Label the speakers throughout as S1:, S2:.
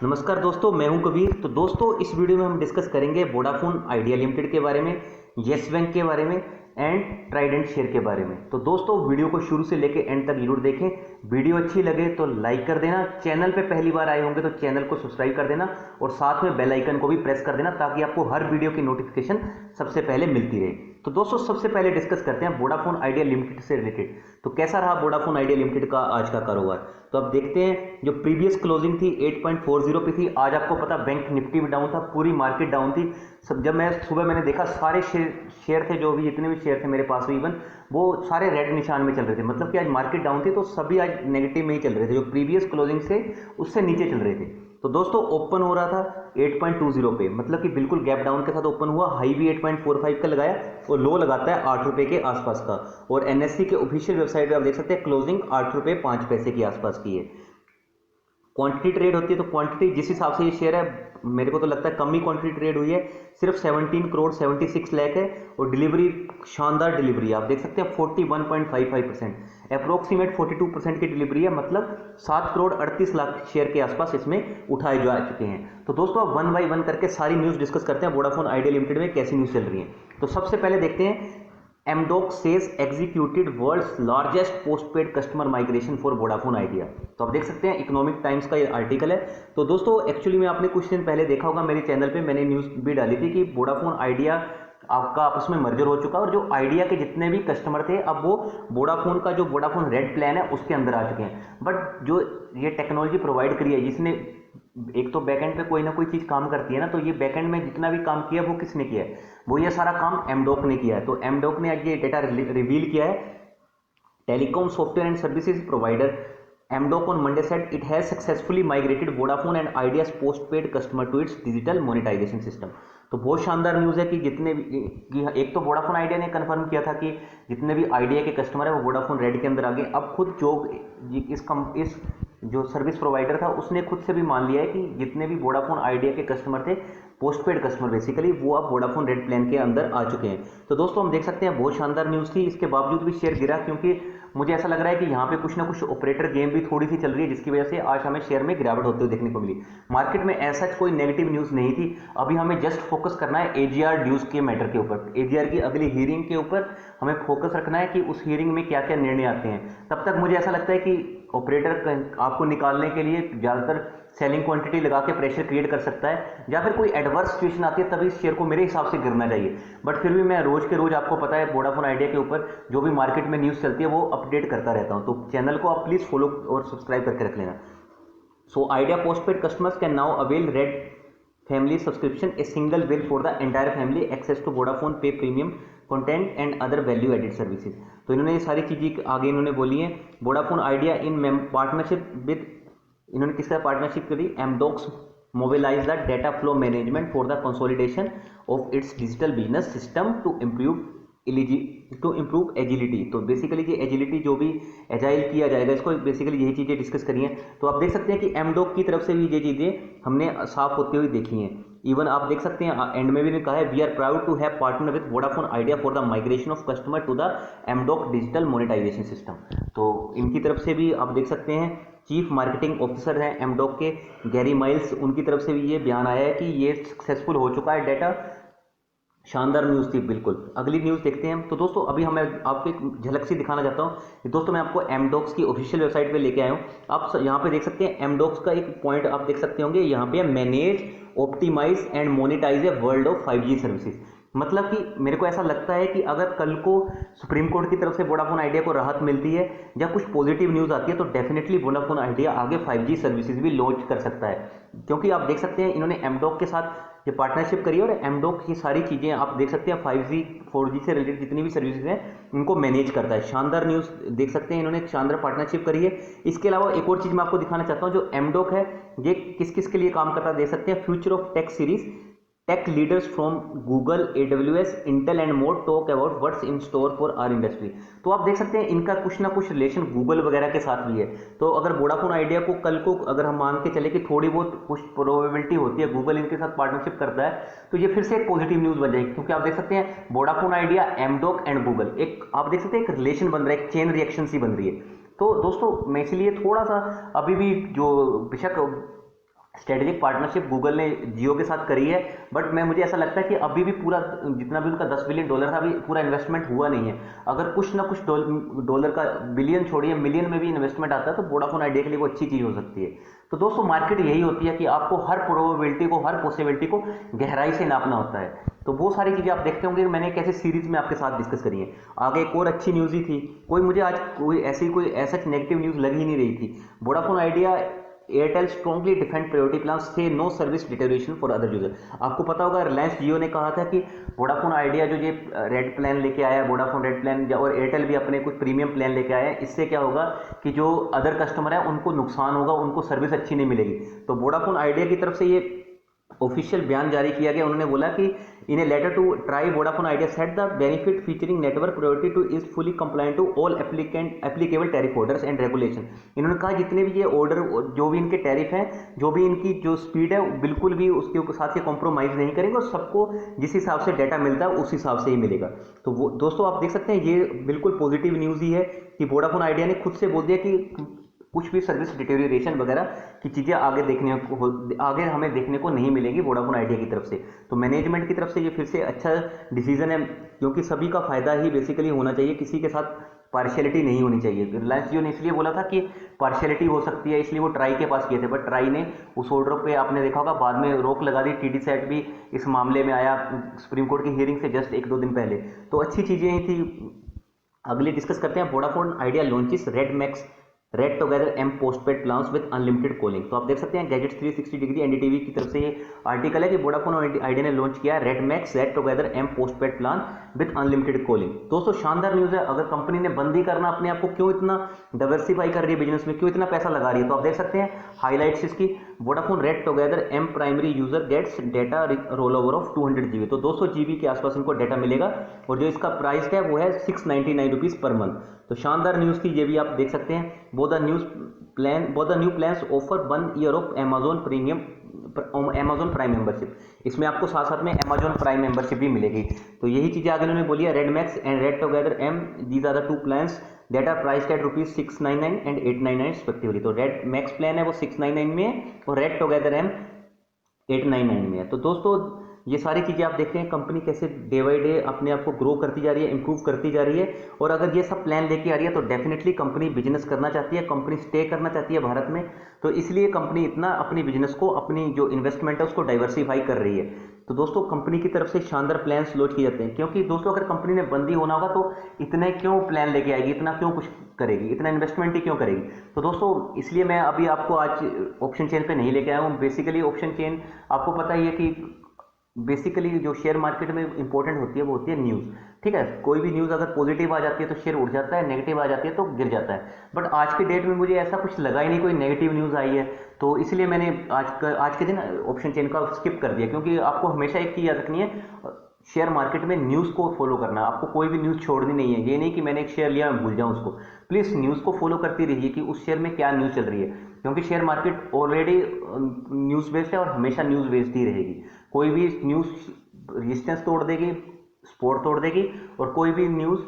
S1: नमस्कार दोस्तों, मैं हूं कबीर। तो दोस्तों, इस वीडियो में हम डिस्कस करेंगे वोडाफोन आइडिया लिमिटेड के बारे में, येस बैंक के बारे में एंड ट्राइडेंट शेयर के बारे में। तो दोस्तों, वीडियो को शुरू से लेकर एंड तक जरूर देखें। वीडियो अच्छी लगे तो लाइक कर देना, चैनल पे पहली बार आए होंगे तो चैनल को सब्सक्राइब कर देना और साथ में बेल आइकन को भी प्रेस कर देना ताकि आपको हर वीडियो की नोटिफिकेशन सबसे पहले मिलती रहे। तो दोस्तों, सबसे पहले डिस्कस करते हैं वोडाफोन आइडिया लिमिटेड से रिलेटेड। तो कैसा रहा वोडाफोन आइडिया लिमिटेड का आज का कारोबार। तो अब देखते हैं, जो प्रीवियस क्लोजिंग थी 8.40 पे थी। आज आपको पता बैंक निफ्टी भी डाउन था, पूरी मार्केट डाउन थी। सब जब मैं सुबह मैंने देखा, सारे शेयर थे, जो भी जितने भी शेयर थे मेरे पास में, इवन वो सारे रेड निशान में चल रहे थे। मतलब कि आज मार्केट डाउन थी तो सभी आज नेगेटिव में ही चल रहे थे, जो प्रीवियस क्लोजिंग से उससे नीचे चल रहे थे। तो दोस्तों, ओपन हो रहा था 8.20 पे, मतलब कि बिल्कुल गैप डाउन के साथ ओपन हुआ। हाई भी 8.45 का लगाया और लो लगाता है 8 रुपए के आसपास का। और एनएससी के ऑफिशियल वेबसाइट पे आप देख सकते हैं क्लोजिंग 8 रुपए 5 पैसे के आसपास की है। क्वांटिटी ट्रेड होती है तो क्वांटिटी जिस हिसाब से ये शेयर है, मेरे को तो लगता है कम ही क्वांटिटी ट्रेड हुई है। सिर्फ 17 करोड़ 76 लाख है और डिलीवरी, शानदार डिलीवरी आप देख सकते हैं 41.55%, अप्रोक्सीमेट 42% की डिलीवरी है। मतलब 7 करोड़ 38 लाख शेयर के आसपास इसमें उठाए जा चुके हैं। तो दोस्तों, अब वन बाई वन करके सारी न्यूज़ डिस्कस करते हैं वोडाफोन आइडिया लिमिटेड में कैसी न्यूज़ चल रही है। तो सबसे पहले देखते हैं, Amdocs says executed world's largest postpaid customer migration for Vodafone Idea. तो आप देख सकते हैं, इकोनॉमिक टाइम्स का ये आर्टिकल है। तो दोस्तों, एक्चुअली में आपने कुछ दिन पहले देखा होगा मेरे चैनल पे मैंने न्यूज़ भी डाली थी कि वोडाफोन आइडिया आपका आपस में मर्जर हो चुका है और जो आइडिया के जितने भी कस्टमर थे अब वो वोडाफोन का जो वोडाफोन रेड प्लान है उसके अंदर आ चुके हैं। बट जो ये टेक्नोलॉजी प्रोवाइड करी है, जिसने एक तो बैकएंड पे कोई ना कोई चीज़ काम करती है ना, तो ये बैकएंड में जितना भी काम किया वो किसने किया है, वो ये सारा काम एमडोक ने किया है। तो एमडोक ने आज ये डेटा रिवील किया है। Telecom software and services provider Amdocs on Monday said it has successfully migrated Vodafone and Idea's postpaid customer to its digital monetization system। तो बहुत शानदार न्यूज़ है कि जितने भी एक तो वोडाफोन आइडिया ने कंफर्म किया था कि जितने भी आइडिया के कस्टमर है वो वोडाफोन रेड के अंदर आ गए। अब खुद जो इस जो सर्विस प्रोवाइडर था उसने खुद से भी मान लिया है कि जितने भी वोडाफोन आइडिया के कस्टमर थे, पोस्टपेड कस्टमर बेसिकली, वो अब वोडाफोन रेड प्लान के अंदर आ चुके हैं। तो दोस्तों, हम देख सकते हैं बहुत शानदार न्यूज़ थी। इसके बावजूद भी शेयर गिरा, क्योंकि मुझे ऐसा लग रहा है कि यहाँ पे कुछ ना कुछ ऑपरेटर गेम भी थोड़ी सी चल रही है, जिसकी वजह से आज हमें शेयर में गिरावट होते हुए देखने को मिली। मार्केट में ऐसा कोई नेगेटिव न्यूज़ नहीं थी। अभी हमें जस्ट फोकस करना है एजीआर ड्यूज के मैटर के ऊपर, एजीआर की अगली हीयरिंग के ऊपर हमें फोकस रखना है कि उस हीयरिंग में क्या क्या निर्णय आते हैं। तब तक मुझे ऐसा लगता है कि ऑपरेटर आपको निकालने के लिए ज़्यादातर सेलिंग क्वांटिटी लगा के प्रेशर क्रिएट कर सकता है, या फिर कोई एडवर्स सिचुएशन आती है तभी इस शेयर को मेरे हिसाब से गिरना चाहिए। बट फिर भी मैं रोज के रोज, आपको पता है, वोडाफोन आइडिया के ऊपर जो भी मार्केट में न्यूज़ चलती है वो अपडेट करता रहता हूं। तो चैनल को आप प्लीज़ फॉलो और सब्सक्राइब करके रख लेना। So Idea postpaid customers can now avail red family subscription, a single bill for the entire family, access to Vodafone पे premium content and other value added services. तो इन्होंने ये सारी चीज़ें आगे इन्होंने बोली हैं। Vodafone Idea in partnership with, इन्होंने किसका पार्टनरशिप करी, Amdocs mobilise the data flow management for the consolidation of its digital business system to improve agility. तो बेसिकली ये एजिलिटी जो भी एजाइल किया जाएगा, इसको बेसिकली यही चीज़ें डिस्कस करी हैं। तो आप देख सकते हैं कि एमडोक की तरफ से भी ये चीज़ें हमने साफ होते हुए देखी हैं। इवन आप देख सकते हैं एंड में भी कहा है, we are proud to have partner with Vodafone Idea for the migration of customer to the Amdocs digital monetisation system. तो इनकी तरफ से भी आप देख सकते हैं, चीफ मार्केटिंग ऑफिसर हैं एमडोक के गैरी माइल्स, उनकी तरफ से भी ये बयान आया है कि ये सक्सेसफुल हो चुका है डेटा। शानदार न्यूज़ थी बिल्कुल। अगली न्यूज़ देखते हैं। तो दोस्तों, अभी हमें आपको एक झलक सी दिखाना चाहता हूँ। दोस्तों, मैं आपको एमडोक्स की ऑफिशियल वेबसाइट पे लेके आया हूँ। आप यहाँ पे देख सकते हैं, एमडोक्स का एक पॉइंट आप देख सकते होंगे, यहाँ पे manage, optimize and monetize a world of 5G services. मतलब कि मेरे को ऐसा लगता है कि अगर कल को सुप्रीम कोर्ट की तरफ से वोडाफोन आइडिया को राहत मिलती है या कुछ पॉजिटिव न्यूज़ आती है, तो डेफिनेटली वोडाफोन आइडिया आगे 5G सर्विसेज भी लॉन्च कर सकता है। क्योंकि आप देख सकते हैं, इन्होंने एमडोक के साथ ये पार्टनरशिप करी है और एमडोक की सारी चीज़ें आप देख सकते हैं 5G 4G से रिलेटेड जितनी भी सर्विसेज हैं उनको मैनेज करता है। शानदार न्यूज़ देख सकते हैं, इन्होंने एक शानदार पार्टनरशिप करी है। इसके अलावा एक और चीज़ मैं आपको दिखाना चाहता हूँ, जो एमडोक है ये किस किस के लिए काम करता है देख सकते हैं। Future of tech series, tech leaders from Google, AWS, Intel and more talk about what's in store for our industry. तो आप देख सकते हैं इनका कुछ ना कुछ रिलेशन गूगल वगैरह के साथ भी है। तो अगर वोडाफोन आइडिया को कल को अगर हम मान के चले कि थोड़ी बहुत कुछ प्रोबेबिलिटी होती है गूगल इनके साथ पार्टनरशिप करता है, तो ये फिर से एक पॉजिटिव न्यूज़ बन जाएगी। क्योंकि आप देख सकते हैं वोडाफोन आइडिया, एमडोक एंड गूगल, एक आप देख सकते हैं एक रिलेशन बन रहा है, एक चेन रिएक्शन सी बन रही है। तो दोस्तों, मैं इसलिए थोड़ा सा अभी भी जो बेशक स्ट्रेटेजिक पार्टनरशिप गूगल ने जियो के साथ करी है, बट मुझे ऐसा लगता है कि अभी भी पूरा जितना भी उनका $10 बिलियन था, अभी पूरा इन्वेस्टमेंट हुआ नहीं है। अगर कुछ ना कुछ डॉलर का, बिलियन छोड़िए मिलियन में भी इन्वेस्टमेंट आता है तो वोडाफोन आइडिया के लिए वो अच्छी चीज़ हो सकती है। तो दोस्तों मार्केट यही होती है कि आपको हर प्रोबेबिलिटी को, हर पॉसिबिलिटी को गहराई से नापना होता है। तो वो सारी चीज़ें आप देखते होंगे, मैंने एक ऐसी सीरीज में आपके साथ डिस्कस करी है। आगे एक और अच्छी न्यूज़ ही थी, कोई आज कोई ऐसा नेगेटिव न्यूज़ लग ही नहीं रही थी। Vodafone Idea Airtel strongly defend priority plans थे, no service deterioration for other user. आपको पता होगा रिलायंस जियो ने कहा था कि वोडाफोन आइडिया जो ये रेड प्लान लेके आया है, वोडाफोन रेड प्लान, और एयरटेल भी अपने कुछ प्रीमियम प्लान लेके आया है, इससे क्या होगा कि जो अदर कस्टमर है उनको नुकसान होगा, उनको सर्विस अच्छी नहीं मिलेगी। तो वोडाफोन आइडिया की तरफ से ये ऑफिशियल बयान जारी किया गया। उन्होंने बोला कि in a letter to TRAI Vodafone Idea set the benefit featuring network priority to is fully compliant to all applicable tariff orders and regulation. इन्होंने कहा जितने भी ये ऑर्डर, जो भी इनके टैरिफ हैं, जो भी इनकी जो स्पीड है, बिल्कुल भी उसके साथ ये कॉम्प्रोमाइज़ नहीं करेंगे और सबको जिस हिसाब से डाटा मिलता है उस हिसाब से ही मिलेगा। तो वो दोस्तों आप देख सकते हैं, ये बिल्कुल पॉजिटिव न्यूज़ ही है कि वोडाफोन आइडिया ने खुद से बोल दिया कि कुछ भी सर्विस डिटेरियोरेशन वगैरह की चीज़ें आगे हमें देखने को नहीं मिलेगी वोडाफोन आइडिया की तरफ से। तो मैनेजमेंट की तरफ से ये फिर से अच्छा डिसीजन है, क्योंकि सभी का फायदा ही बेसिकली होना चाहिए, किसी के साथ पार्शियलिटी नहीं होनी चाहिए। रिलायंस जियो ने इसलिए बोला था कि पार्शियलिटी हो सकती है, इसलिए वो ट्राई के पास किए थे, बट ट्राई ने उस ऑर्डर पे आपने देखा होगा बाद में रोक लगा दी। टीडी सैट भी इस मामले में आया सुप्रीम कोर्ट की हियरिंग से जस्ट 1-2 दिन पहले। तो अच्छी चीज़ें ही थी। अगले डिस्कस करते हैं, Vodafone Idea launches Red Max Red Together M postpaid plans with unlimited calling. तो आप देख सकते हैं गैजेट्स 360 डिग्री एनडीटीवी की तरफ से ये आर्टिकल है कि वोडाफोन आइडिया ने लॉन्च किया Red Max Red Together M postpaid plan with unlimited calling. दोस्तों शानदार न्यूज़ है। अगर कंपनी ने बंद ही करना अपने आप को, क्यों इतना डाइवर्सिफाई कर रही है बिजनेस में, क्यों इतना पैसा लगा रही है? तो आप देख सकते हैं हाईलाइट्स इसकी, Vodafone Red Together M primary user gets data roll over of 200 GB। तो 200 GB के आसपास इनको डाटा मिलेगा और जो इसका प्राइस है वो है 699 रुपीज़ पर मंथ। तो शानदार न्यूज़ थी, ये भी आप देख सकते हैं। Both the new plans offer 1 year of Amazon prime membership. इसमें आपको साथ साथ में Amazon प्राइम मेंबरशिप भी मिलेगी। तो यही चीज़ें आगे उन्होंने बोली है, Red Max and Red Together M, these are the 2 plans that are priced at ₹699 and 899 respectively. तो रेड मैक्स प्लान है वो 699 में है और रेड टुगेदर एम 899 में है। तो दोस्तों ये सारी चीज़ें आप देखते हैं कंपनी कैसे डे बाई डे अपने आप को ग्रो करती जा रही है, इंप्रूव करती जा रही है। और अगर ये सब प्लान लेके आ रही है तो डेफिनेटली कंपनी बिजनेस करना चाहती है, कंपनी स्टे करना चाहती है भारत में। तो इसलिए कंपनी इतना अपनी बिजनेस को, अपनी जो इन्वेस्टमेंट है उसको डाइवर्सिफाई कर रही है। तो दोस्तों कंपनी की तरफ से शानदार प्लान्स लॉन्च किए जाते हैं, क्योंकि दोस्तों अगर कंपनी ने बंदी होना होगा तो इतने क्यों प्लान लेके आएगी, इतना क्यों कुछ करेगी, इतना इन्वेस्टमेंट ही क्यों करेगी? तो दोस्तों इसलिए मैं अभी आपको आज ऑप्शन चेन पे नहीं लेके आया हूँ। बेसिकली ऑप्शन चेन आपको पता ही है कि बेसिकली जो शेयर मार्केट में इंपॉर्टेंट होती है वो होती है न्यूज़। ठीक है, कोई भी न्यूज़ अगर पॉजिटिव आ जाती है तो शेयर उड़ जाता है, नेगेटिव आ जाती है तो गिर जाता है। बट आज के डेट में मुझे ऐसा कुछ लगा ही नहीं कोई नेगेटिव न्यूज़ आई है, तो इसलिए मैंने आज के दिन ऑप्शन चेन का स्किप कर दिया। क्योंकि आपको हमेशा एक चीज़ याद रखनी है, शेयर मार्केट में न्यूज़ को फॉलो करना, आपको कोई भी न्यूज़ छोड़नी नहीं है। ये नहीं कि मैंने एक शेयर लिया मैं भूल जाऊँ उसको। प्लीज़ न्यूज़ को फॉलो करती रहिए कि उस शेयर में क्या न्यूज़ चल रही है, क्योंकि share market already news based है और हमेशा न्यूज़ बेस्ड ही रहेगी। कोई भी न्यूज़ रेजिस्टेंस तोड़ देगी, सपोर्ट तोड़ देगी, और कोई भी न्यूज़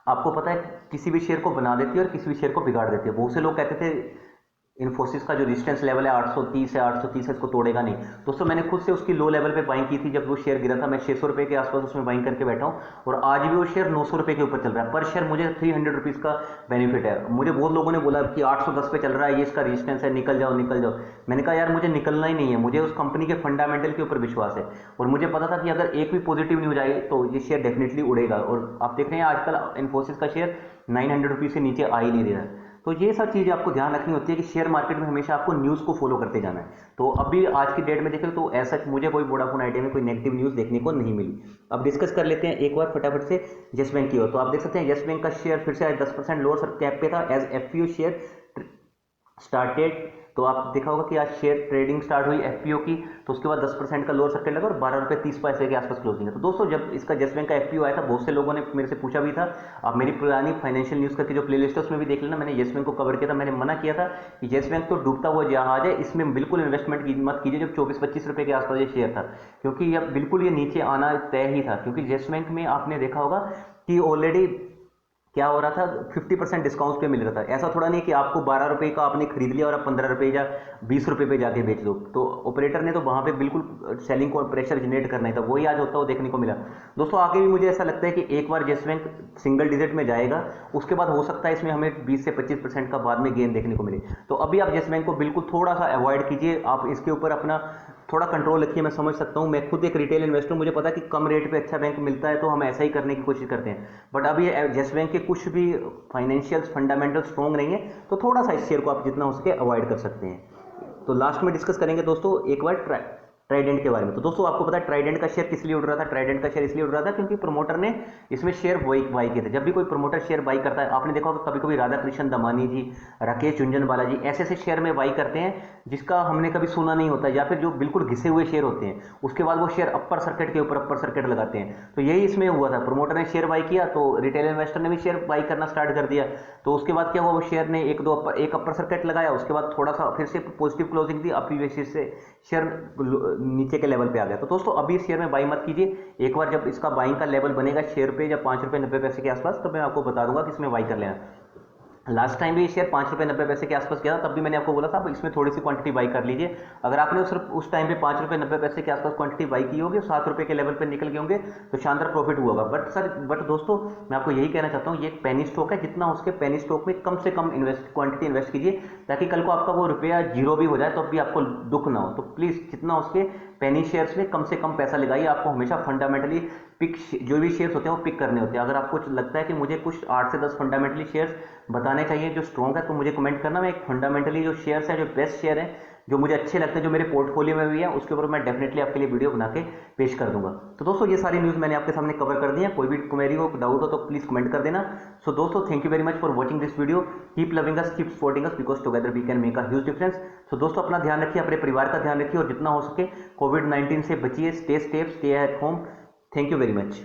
S1: आपको पता है किसी भी शेयर को बना देती है और किसी भी शेयर को बिगाड़ देती है। बहुत से लोग कहते थे इन्फोसिस का जो रेजिस्टेंस लेवल है 830 है, 830 है, इसको तोड़ेगा नहीं। दोस्तों मैंने खुद से उसकी लो लेवल पे बाइंग की थी जब वो शेयर गिरा था। मैं 600 रुपये के आसपास उसमें बाइंग करके बैठा हूँ और आज भी वो शेयर 900 रुपये के ऊपर चल रहा है। पर शेयर मुझे 300 रुपीज़ का बेनिफिट है। मुझे बहुत लोगों ने बोला कि 810 पे चल रहा है, ये इसका रेजिस्टेंस है, निकल जाओ निकल जाओ। मैंने कहा यार मुझे निकलना ही नहीं है, मुझे उस कंपनी के फंडामेंटल के ऊपर विश्वास है और मुझे पता था कि अगर एक भी पॉजिटिव न्यूज आई तो ये शेयर डेफिनेटली उड़ेगा। और आप देख रहे हैं आजकल इन्फोसिस का शेयर 900 रुपीज़ से नीचे आ ही नहीं रहा है। तो ये सब चीज़ें आपको ध्यान रखनी होती है कि शेयर मार्केट में हमेशा आपको न्यूज़ को फॉलो करते जाना है। तो अभी आज की डेट में देखें तो ऐसा मुझे कोई वोडाफोन आइडिया में कोई नेगेटिव न्यूज़ देखने को नहीं मिली। अब डिस्कस कर लेते हैं एक बार फटाफट से येस बैंक की ओर। तो आप देख सकते हैं येस बैंक का शेयर फिर से आज 10% लोअर कैप पे था एज एफपीओ शेयर स्टार्टेड। तो आप देखा होगा कि आज शेयर ट्रेडिंग स्टार्ट हुई एफपीओ की, तो उसके बाद 10% का लोअर सर्किट लगा और 12 रुपये 30 पैसे के आसपास क्लोजिंग है। तो दोस्तों जब इसका येस बैंक का एफपीओ आया था बहुत से लोगों ने मेरे से पूछा भी था। आप मेरी पुरानी फाइनेंशियल न्यूज़ करके जो प्लेलिस्ट है उसमें भी देख लेना, मैंने येस बैंक को कवर किया था। मैंने मना किया था कि येस बैंक तो डूबता हुआ जहाज है, इसमें बिल्कुल इन्वेस्टमेंट मत कीजिए जब 24-25 रुपये के आसपास ये शेयर था, क्योंकि यह बिल्कुल ये नीचे आना तय ही था। क्योंकि येस बैंक में आपने देखा होगा कि ऑलरेडी क्या हो रहा था, 50% डिस्काउंट पे मिल रहा था। ऐसा थोड़ा नहीं कि आपको 12 रुपये का आपने खरीद लिया और आप 15 रुपये या 20 रुपये पे जाके बेच दो। तो ऑपरेटर ने तो वहाँ पे बिल्कुल सेलिंग को प्रेशर जनरेट करना ही था, वही आज होता है, वो देखने को मिला। दोस्तों आगे भी मुझे ऐसा लगता है कि एक बार येस बैंक सिंगल डिजिट में जाएगा, उसके बाद हो सकता है इसमें हमें 20 से 25% का बाद में गेन देखने को मिले। तो अभी आप येस बैंक को बिल्कुल थोड़ा सा अवॉइड कीजिए, आप इसके ऊपर अपना थोड़ा कंट्रोल रखिए। मैं समझ सकता हूँ, मैं खुद एक रिटेल इन्वेस्टर, मुझे पता है कि कम रेट पे अच्छा बैंक मिलता है तो हम ऐसा ही करने की कोशिश करते हैं। बट अभी येस बैंक के कुछ भी फाइनेंशियल फंडामेंटल स्ट्रॉन्ग नहीं है, तो थोड़ा सा इस शेयर को आप जितना हो सके अवॉइड कर सकते हैं। तो लास्ट में डिस्कस करेंगे दोस्तों एक बार ट्राइडेंट के बारे में। तो दोस्तों आपको पता है ट्राइडेंट का शेयर किस लिए उड़ रहा था? ट्राइडेंट का शेयर इसलिए उड़ रहा था क्योंकि प्रमोटर ने इसमें शेयर बाई किए थे। जब भी कोई प्रमोटर शेयर बाई करता है, आपने देखा होगा कभी कभी राधा कृष्ण दमानी जी, राकेश झुनझुनवाला जी ऐसे ऐसे शेयर में बाई करते हैं जिसका हमने कभी सुना नहीं होता, या फिर जो बिल्कुल घिसे हुए शेयर होते हैं, उसके बाद वो शेयर अपर सर्किट के ऊपर अपर सर्किट लगाते हैं। तो यही इसमें हुआ था, प्रमोटर ने शेयर बाई किया तो रिटेल इन्वेस्टर ने भी शेयर बाई करना स्टार्ट कर दिया। तो उसके बाद क्या हुआ, वो शेयर ने एक अपर सर्किट लगाया, उसके बाद थोड़ा सा फिर से पॉजिटिव क्लोजिंग दी, अपनी बेसिस से शेयर नीचे के लेवल पे आ गया। तो दोस्तों अभी शेयर में बाई मत कीजिए, एक बार जब इसका बाइंग का लेवल बनेगा शेयर पे जब 5 रुपये 90 पैसे के आसपास, तो मैं आपको बता दूंगा कि इसमें बाई कर लेना। लास्ट टाइम भी शेयर 5 रुपये 90 पैसे के आसपास गया था, तब भी मैंने आपको बोला था अब इसमें थोड़ी सी क्वांटिटी बाई कर लीजिए। अगर आपने सिर्फ उस टाइम पे 5 रुपये 90 पैसे के आसपास क्वांटिटी बाई की होगी, 7 रुपये के लेवल पे निकल गए होंगे, तो शानदार प्रॉफिट हुआ होगा। बट दोस्तों मैं आपको यही कहना चाहता हूँ, ये एक पेनी स्टॉक है, जितना उसके पेनी स्टॉक में कम से कम क्वांटिटी इन्वेस्ट कीजिए, ताकि कल को आपका वो रुपया जीरो भी हो जाए तो भी आपको दुख ना हो। तो प्लीज़ जितना उसके पेनी शेयर्स में कम से कम पैसा लगाइए। आपको हमेशा फंडामेंटली पिक जो भी शेयर्स होते हैं वो पिक करने होते हैं। अगर आपको लगता है कि मुझे कुछ 8 से 10 फंडामेंटली शेयर्स बताने चाहिए जो स्ट्रॉन्ग है, तो मुझे कमेंट करना। मैं एक फंडामेंटली जो शेयर्स हैं, जो बेस्ट शेयर हैं, जो मुझे अच्छे लगते हैं, जो मेरे पोर्टफोलियो में भी है, उसके ऊपर मैं डेफिनेटली आपके लिए वीडियो बना के पेश कर दूंगा। तो दोस्तों ये सारी न्यूज़ मैंने आपके सामने कवर कर दी है। कोई भी क्वेरी हो, डाउट हो तो प्लीज़ कमेंट कर देना। सो दोस्तों thank you very much for watching this video. Keep loving us, keep supporting us, because together we can make a huge difference. So दोस्तों अपना ध्यान रखिए, अपने परिवार का ध्यान रखिए, और जितना हो सके कोविड-19 से बचिए। Stay safe, stay at home. Thank you very much.